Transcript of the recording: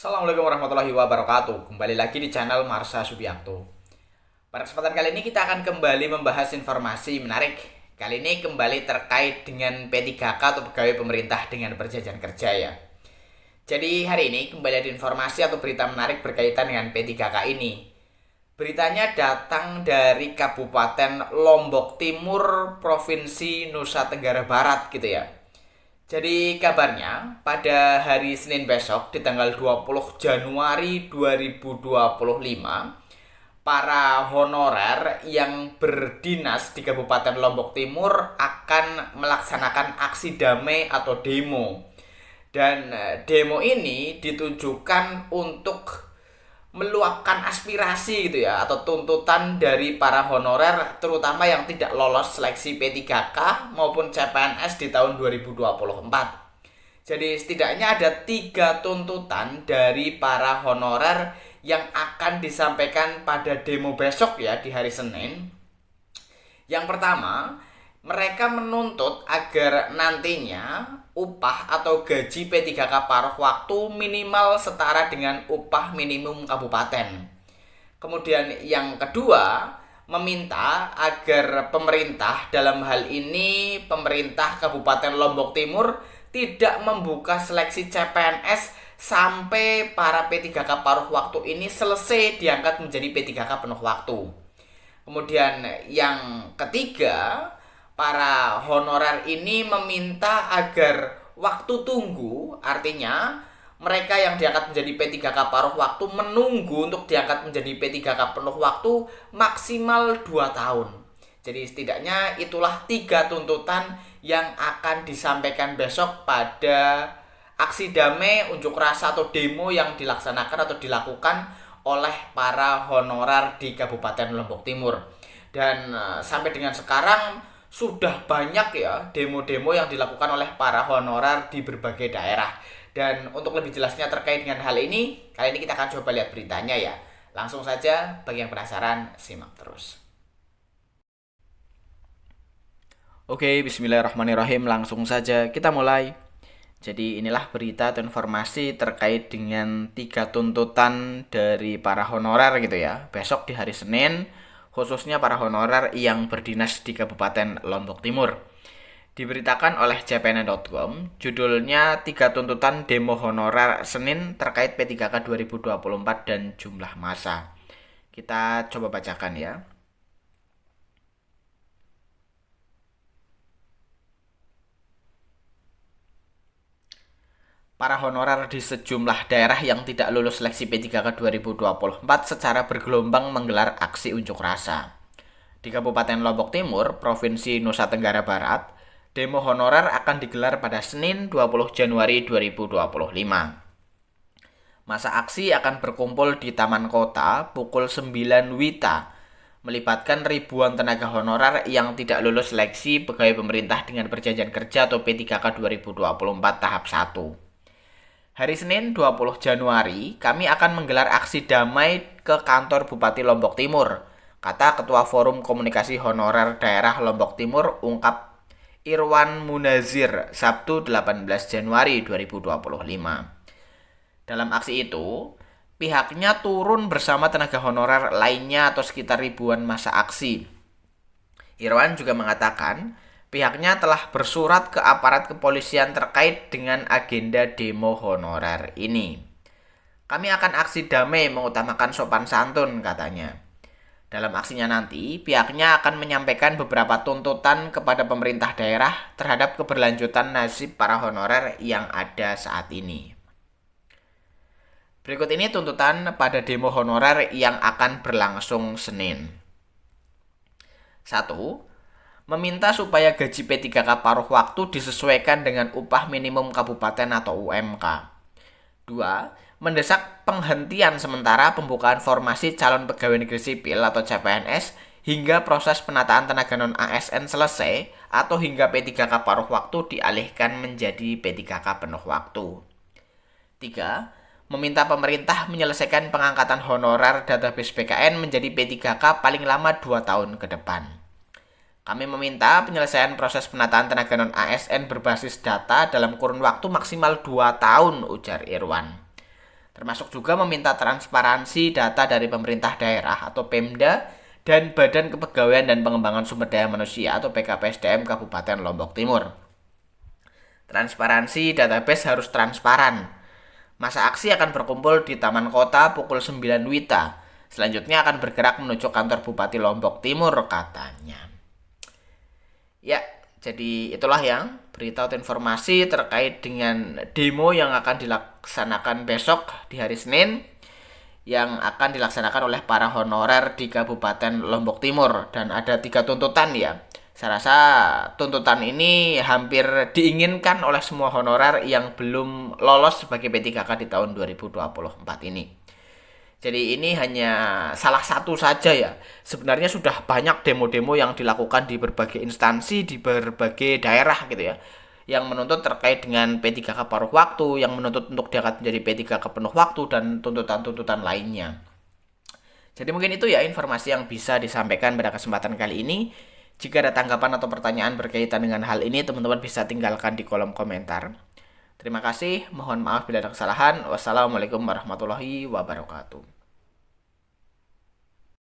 Assalamualaikum warahmatullahi wabarakatuh. Kembali lagi di channel Marsha Subiakto. Pada kesempatan kali ini kita akan kembali membahas informasi menarik. Kali ini kembali terkait dengan P3K atau pegawai pemerintah dengan perjanjian kerja ya. Jadi hari ini kembali ada informasi atau berita menarik berkaitan dengan P3K ini. Beritanya datang dari Kabupaten Lombok Timur, Provinsi Nusa Tenggara Barat gitu ya. Jadi kabarnya pada hari Senin besok di tanggal 20 Januari 2025 para honorer yang berdinas di Kabupaten Lombok Timur akan melaksanakan aksi damai atau demo. Dan demo ini ditujukan untuk meluapkan aspirasi gitu ya atau tuntutan dari para honorer terutama yang tidak lolos seleksi P3K maupun CPNS di tahun 2024. Jadi setidaknya ada 3 tuntutan dari para honorer yang akan disampaikan pada demo besok ya di hari Senin. Yang pertama, mereka menuntut agar nantinya upah atau gaji P3K paruh waktu minimal setara dengan upah minimum kabupaten. Kemudian yang kedua, meminta agar pemerintah, dalam hal ini pemerintah Kabupaten Lombok Timur, tidak membuka seleksi CPNS sampai para P3K paruh waktu ini selesai diangkat menjadi P3K penuh waktu. Kemudian yang ketiga, para honorer ini meminta agar waktu tunggu, artinya mereka yang diangkat menjadi P3K paruh waktu menunggu untuk diangkat menjadi P3K penuh waktu maksimal 2 tahun. Jadi setidaknya itulah 3 tuntutan yang akan disampaikan besok pada aksi damai, unjuk rasa atau demo yang dilaksanakan atau dilakukan oleh para honorer di Kabupaten Lombok Timur. Dan sampai dengan sekarang sudah banyak ya demo-demo yang dilakukan oleh para honorer di berbagai daerah. Dan untuk lebih jelasnya terkait dengan hal ini, kali ini kita akan coba lihat beritanya ya. Langsung saja, bagi yang penasaran, simak terus. Oke, bismillahirrahmanirrahim. Langsung saja kita mulai. Jadi inilah berita atau informasi terkait dengan 3 tuntutan dari para honorer gitu ya. Besok di hari Senin, khususnya para honorer yang berdinas di Kabupaten Lombok Timur. Diberitakan oleh cpn.com, judulnya 3 tuntutan demo honorer Senin terkait P3K 2024 dan jumlah masa. Kita coba bacakan ya. Para honorer di sejumlah daerah yang tidak lulus seleksi P3K 2024 secara bergelombang menggelar aksi unjuk rasa. Di Kabupaten Lombok Timur, Provinsi Nusa Tenggara Barat, demo honorer akan digelar pada Senin 20 Januari 2025. Masa aksi akan berkumpul di Taman Kota pukul 9 WITA, melibatkan ribuan tenaga honorer yang tidak lulus seleksi pegawai pemerintah dengan perjanjian kerja atau P3K 2024 tahap 1. Hari Senin 20 Januari, kami akan menggelar aksi damai ke kantor Bupati Lombok Timur, kata Ketua Forum Komunikasi Honorer Daerah Lombok Timur, ungkap Irwan Munazir, Sabtu 18 Januari 2025. Dalam aksi itu, pihaknya turun bersama tenaga honorer lainnya atau sekitar ribuan masa aksi. Irwan juga mengatakan, pihaknya telah bersurat ke aparat kepolisian terkait dengan agenda demo honorer ini. Kami akan aksi damai mengutamakan sopan santun, katanya. Dalam aksinya nanti, pihaknya akan menyampaikan beberapa tuntutan kepada pemerintah daerah terhadap keberlanjutan nasib para honorer yang ada saat ini. Berikut ini tuntutan pada demo honorer yang akan berlangsung Senin. 1. Meminta supaya gaji P3K paruh waktu disesuaikan dengan upah minimum kabupaten atau UMK. 2. Mendesak penghentian sementara pembukaan formasi calon pegawai negeri sipil atau CPNS hingga proses penataan tenaga non-ASN selesai atau hingga P3K paruh waktu dialihkan menjadi P3K penuh waktu. 3. Meminta pemerintah menyelesaikan pengangkatan honorer database BKN menjadi P3K paling lama 2 tahun ke depan. Kami meminta penyelesaian proses penataan tenaga non-ASN berbasis data dalam kurun waktu maksimal 2 tahun, ujar Irwan. Termasuk juga meminta transparansi data dari pemerintah daerah atau Pemda dan Badan Kepegawaian dan Pengembangan Sumber Daya Manusia atau BKPSDM Kabupaten Lombok Timur. Transparansi database harus transparan. Masa aksi akan berkumpul di Taman Kota pukul 9 WITA. Selanjutnya akan bergerak menuju kantor Bupati Lombok Timur katanya. Ya, jadi itulah yang berita atau informasi terkait dengan demo yang akan dilaksanakan besok di hari Senin, yang akan dilaksanakan oleh para honorer di Kabupaten Lombok Timur. Dan ada 3 tuntutan ya. Saya rasa tuntutan ini hampir diinginkan oleh semua honorer yang belum lolos sebagai P3K di tahun 2024 ini. Jadi ini hanya salah satu saja ya. Sebenarnya sudah banyak demo-demo yang dilakukan di berbagai instansi, di berbagai daerah gitu ya, yang menuntut terkait dengan P3K paruh waktu, yang menuntut untuk diangkat menjadi P3K penuh waktu, dan tuntutan-tuntutan lainnya. Jadi mungkin itu ya informasi yang bisa disampaikan pada kesempatan kali ini. Jika ada tanggapan atau pertanyaan berkaitan dengan hal ini, teman-teman bisa tinggalkan di kolom komentar. Terima kasih, mohon maaf bila ada kesalahan. Wassalamualaikum warahmatullahi wabarakatuh.